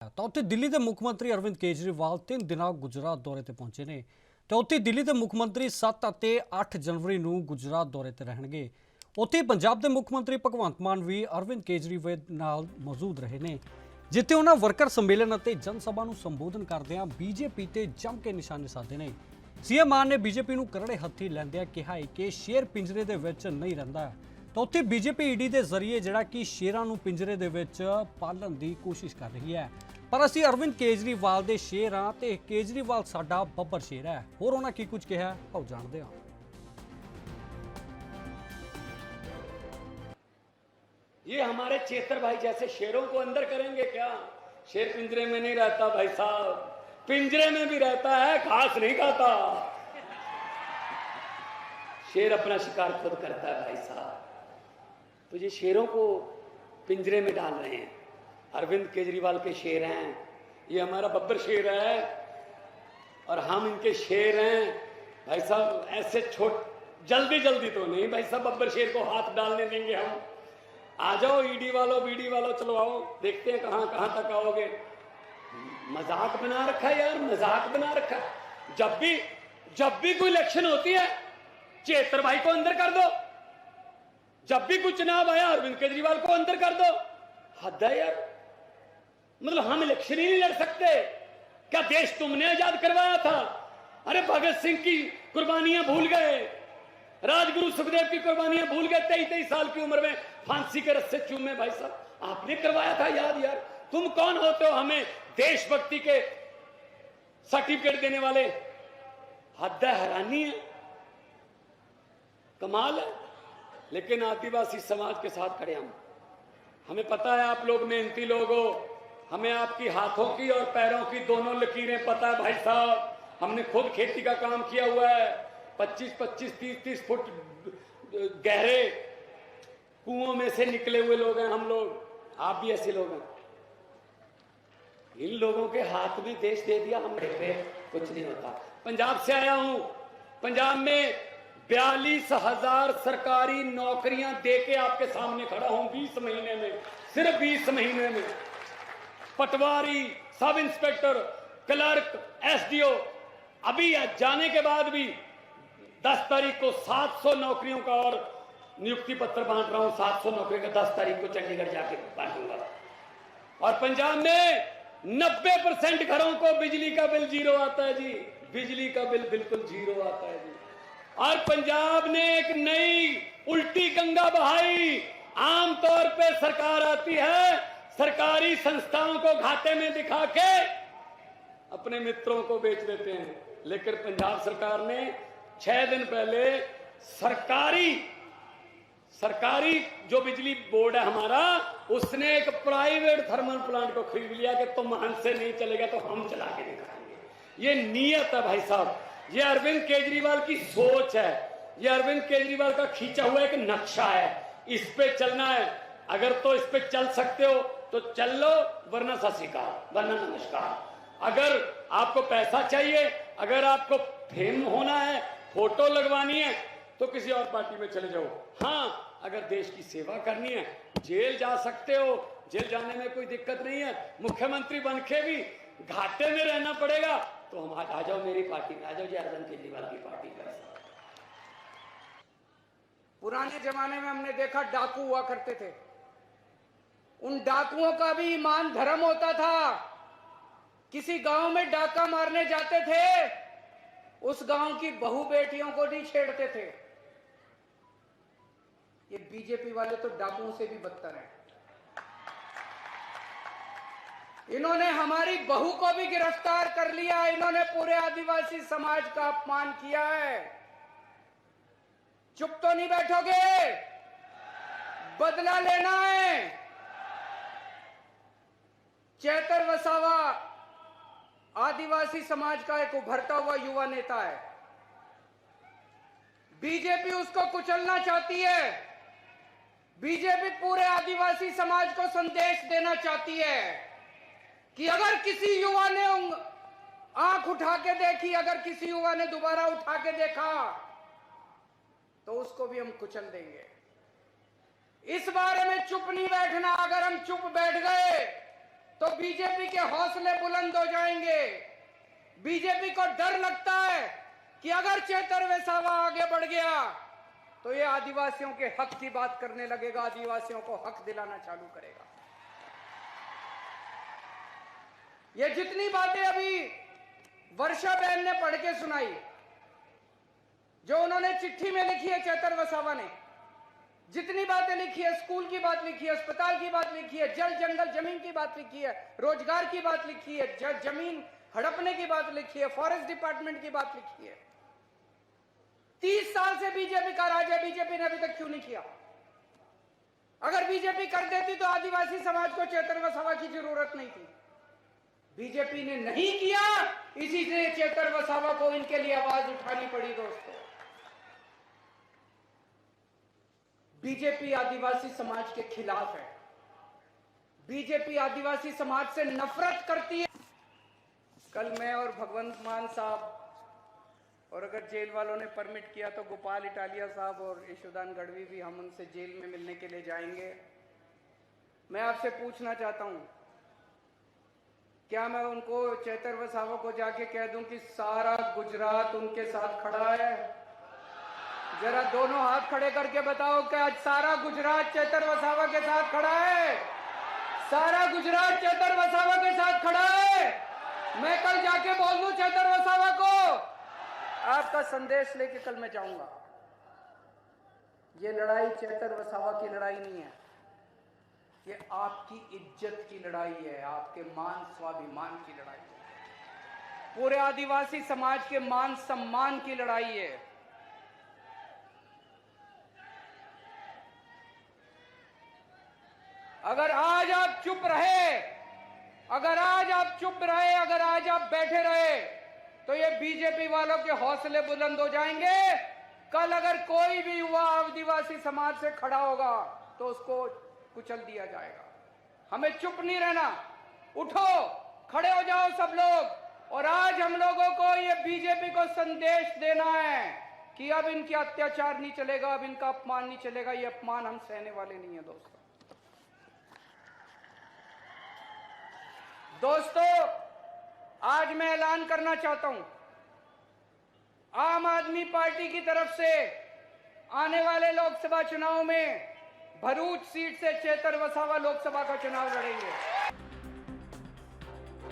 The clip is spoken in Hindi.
ਤਾਂ ਉੱਥੇ ਦਿੱਲੀ ਦੇ ਮੁੱਖ ਮੰਤਰੀ ਅਰਵਿੰਦ ਕੇਜਰੀਵਾਲ 3 ਦਿਨਾਂ ਗੁਜਰਾਤ ਦੌਰੇ ਤੇ ਪਹੁੰਚੇ ਨੇ ਤੇ ਉੱਥੇ ਦਿੱਲੀ ਦੇ ਮੁੱਖ ਮੰਤਰੀ 7 ਅਤੇ 8 ਜਨਵਰੀ ਨੂੰ ਗੁਜਰਾਤ ਦੌਰੇ ਤੇ ਰਹਿਣਗੇ। ਉੱਥੇ ਪੰਜਾਬ ਦੇ ਮੁੱਖ ਮੰਤਰੀ ਭਗਵੰਤ ਮਾਨ ਵੀ ਅਰਵਿੰਦ ਕੇਜਰੀਵਾਲ ਨਾਲ ਮੌਜੂਦ ਰਹੇ ਨੇ, ਜਿੱਥੇ ਉਹਨਾਂ ਵਰਕਰ ਸੰਮੇਲਨ ਅਤੇ ਜਨ ਸਭਾ ਨੂੰ ਸੰਬੋਧਨ ਕਰਦਿਆਂ ਬੀਜੇਪੀ ਤੇ ਜੰਮ ਕੇ ਨਿਸ਼ਾਨੇ ਸਾਧੇ ਨੇ। ਸੀਐਮ ਮਾਨ ਨੇ ਬੀਜੇਪੀ ਨੂੰ ਕਰੜੇ ਹੱਥੀ ਲੈਂਦਿਆਂ ਕਿਹਾ ਹੈ ਕਿ ਸ਼ੇਰ ਪਿੰਜਰੇ ਦੇ ਵਿੱਚ ਨਹੀਂ ਰਹਿੰਦਾ। ਤਾਂ ਉੱਥੇ ਬੀਜੇਪੀ ਈਡੀ ਦੇ ਜ਼ਰੀਏ ਜਿਹੜਾ ਕਿ ਸ਼ੇਰਾਂ ਨੂੰ ਪਿੰਜਰੇ ਦੇ ਵਿੱਚ ਪਾਲਣ ਦੀ ਕੋਸ਼ਿਸ਼ ਕਰ ਰਹੀ ਹੈ, ਪਰ ਅਸੀਂ ਅਰਵਿੰਦ ਕੇਜਰੀਵਾਲ ਦੇ ਸ਼ੇਰ ਹਾਂ ਤੇ ਕੇਜਰੀਵਾਲ ਸਾਡਾ ਬੱਬਰ ਸ਼ੇਰ ਹੈ। ਹੋਰ ਉਹਨਾਂ ਕੀ ਕੁਝ ਕਿਹਾ ਆਓ ਜਾਣਦੇ ਹਾਂ। ये हमारे चेतर भाई जैसे शेरों को अंदर करेंगे क्या? शेर पिंजरे में नहीं रहता भाई साहब, पिंजरे में भी रहता है, घास नहीं खाता। शेर अपना शिकार खुद करता है भाई साहब। तो ये शेरों को पिंजरे में डाल रहे हैं। अरविंद केजरीवाल के शेर हैं, ये हमारा बब्बर शेर है और हम इनके शेर हैं भाई साहब। ऐसे जल्दी जल्दी तो नहीं भाई साहब बब्बर शेर को हाथ डालने देंगे हम। आ जाओ ईडी वालों बीडी वालों, चलो आओ, देखते हैं कहां कहां तक आओगे। मजाक बना रखा है यार, मजाक बना रखा है। जब भी कोई इलेक्शन होती है चेतर भाई को अंदर कर दो, जब भी कोई चुनाव आया अरविंद केजरीवाल को अंदर कर दो। हद है यार, मतलब हम इलेक्शन ही नहीं लड़ सकते क्या? देश तुमने आजाद करवाया था। अरे भगत सिंह की कुर्बानियां भूल गए, राजगुरु सुखदेव की कुर्बानियां भूल गए। 23 साल की उम्र में फांसी के रस्से चूमे भाई साहब, आपने करवाया था याद यार। तुम कौन होते हो हमें देशभक्ति के सर्टिफिकेट देने वाले? हद है, हैरानी है, कमाल है। लेकिन आदिवासी समाज के साथ खड़े हम, हमें पता है आप लोग मेहनती लोग हो, हमें आपकी हाथों की और पैरों की दोनों लकीरें पता है भाई साहब। हमने खुद खेती का काम किया हुआ है, 25-25, 30-30 फुट गहरे कुओं में से निकले हुए लोग हैं हम लोग। आप भी ऐसे लोग हैं। इन लोगों के हाथ में देश दे दिया हमने, कुछ नहीं होता। पंजाब से आया हूं, पंजाब में 42,000 सरकारी नौकरियां देके आपके सामने खड़ा हूं 20 महीने में, सिर्फ 20 महीने में। पटवारी, सब इंस्पेक्टर, क्लर्क, एसडीओ, अभी जाने के बाद भी 10 तारीख को 700 नौकरियों का और नियुक्ति पत्र बांट रहा हूं। 700 नौकरियों का 10 तारीख को चंडीगढ़ जाके बांटूंगा। और पंजाब में 90% घरों को बिजली का बिल जीरो आता है जी, बिजली का बिल बिल्कुल जीरो आता है जी। और पंजाब ने एक नई उल्टी गंगा बहाई। आमतौर पे सरकार आती है, सरकारी संस्थाओं को घाटे में दिखा के अपने मित्रों को बेच देते हैं। लेकिन पंजाब सरकार ने 6 दिन पहले सरकारी जो बिजली बोर्ड है हमारा, उसने एक प्राइवेट थर्मल प्लांट को खरीद लिया कि तुम हमसे नहीं चलेगा तो हम चला के दिखाएंगे। ये नीयत है भाई साहब, ये अरविंद केजरीवाल की सोच है, ये अरविंद केजरीवाल का खींचा हुआ एक नक्शा है। इस पे चलना है, अगर तो इस पे चल सकते हो तो चल लो, वरना सत श्री अकाल, वरना नमस्कार। अगर आपको पैसा चाहिए, अगर आपको फेम होना है, फोटो लगवानी है, तो किसी और पार्टी में चले जाओ। हाँ, अगर देश की सेवा करनी है, जेल जा सकते हो, जेल जाने में कोई दिक्कत नहीं है। मुख्यमंत्री बन के भी घाटे में रहना पड़ेगा तो हम आ जाओ मेरी पार्टी में, आ जाओ जी अरविंद केजरीवाल की पार्टी में। पुराने जमाने में हमने देखा डाकू हुआ करते थे, उन डाकुओं का भी ईमान धर्म होता था। किसी गांव में डाका मारने जाते थे, उस गांव की बहू बेटियों को नहीं छेड़ते थे। ये बीजेपी वाले तो डाकुओं से भी बदतर हैं। इन्होंने हमारी बहू को भी गिरफ्तार कर लिया, इन्होंने पूरे आदिवासी समाज का अपमान किया है। चुप तो नहीं बैठोगे, बदला लेना है। चेतर वसावा आदिवासी समाज का एक उभरता हुआ युवा नेता है। बीजेपी उसको कुचलना चाहती है। बीजेपी पूरे आदिवासी समाज को संदेश देना चाहती है कि अगर किसी युवा ने आंख उठा के देखी, अगर किसी युवा ने दोबारा उठा के देखा, तो उसको भी हम कुचल देंगे। इस बारे में चुप नहीं बैठना। अगर हम चुप बैठ गए तो बीजेपी के हौसले बुलंद हो जाएंगे। बीजेपी को डर लगता है कि अगर चेतर वसावा आगे बढ़ गया तो ये आदिवासियों के हक की बात करने लगेगा, आदिवासियों को हक दिलाना चालू करेगा। ये जितनी बातें अभी वर्षा बहन ने पढ़ के सुनाई, जो उन्होंने चिट्ठी में लिखी है चेतर वसावा ने, जितनी बातें लिखी है, स्कूल की बात लिखी है, अस्पताल की बात लिखी है, जल जंगल जमीन की बात लिखी है, रोजगार की बात लिखी है, जमीन हड़पने की बात लिखी है, फॉरेस्ट डिपार्टमेंट की बात लिखी है। 30 साल से बीजेपी का राज है, बीजेपी ने अभी तक क्यों नहीं किया? अगर बीजेपी कर देती तो आदिवासी समाज को चेतर वसावा की जरूरत नहीं थी। बीजेपी ने नहीं किया, इसी से चेतर वसावा को इनके लिए आवाज उठानी पड़ी। दोस्तों, बीजेपी आदिवासी समाज के खिलाफ है। बीजेपी आदिवासी समाज से नफरत करती है। कल मैं और भगवंत मान साहब, और अगर जेल वालों ने परमिट किया तो गोपाल इटालिया साहब और यशोदान गढ़वी भी, हम उनसे जेल में मिलने के लिए जाएंगे। मैं आपसे पूछना चाहता हूं, क्या मैं उनको चेतर वसावा को जाके कह दूं कि सारा गुजरात उनके साथ खड़ा है? जरा दोनों हाथ खड़े करके बताओ कि आज सारा गुजरात चेतर वसावा के साथ खड़ा है? सारा गुजरात चेतर वसावा के साथ खड़ा है? मैं कल जाके बोल दूं चेतर वसावा को, आपका संदेश लेके कल मैं जाऊंगा। ये लड़ाई चेतर वसावा की लड़ाई नहीं है, ये आपकी इज्जत की लड़ाई है, आपके मान स्वाभिमान की लड़ाई है, पूरे आदिवासी समाज के मान सम्मान की लड़ाई है। अगर आज आप चुप रहे, अगर आज आप चुप रहे, अगर आज आप बैठे रहे, तो ये बीजेपी वालों के हौसले बुलंद हो जाएंगे। कल अगर कोई भी युवा आदिवासी समाज से खड़ा होगा तो उसको कुचल दिया जाएगा। हमें चुप नहीं रहना, उठो, खड़े हो जाओ सब लोग। और आज हम लोगों को ये बीजेपी को संदेश देना है कि अब इनके अत्याचार नहीं चलेगा, अब इनका अपमान नहीं चलेगा। ये अपमान हम सहने वाले नहीं है। दोस्तों, आज मैं ऐलान करना चाहता हूं, आम आदमी पार्टी की तरफ से आने वाले लोकसभा चुनाव में भरूच सीट से चेतर वसावा लोकसभा का चुनाव लड़ेंगे।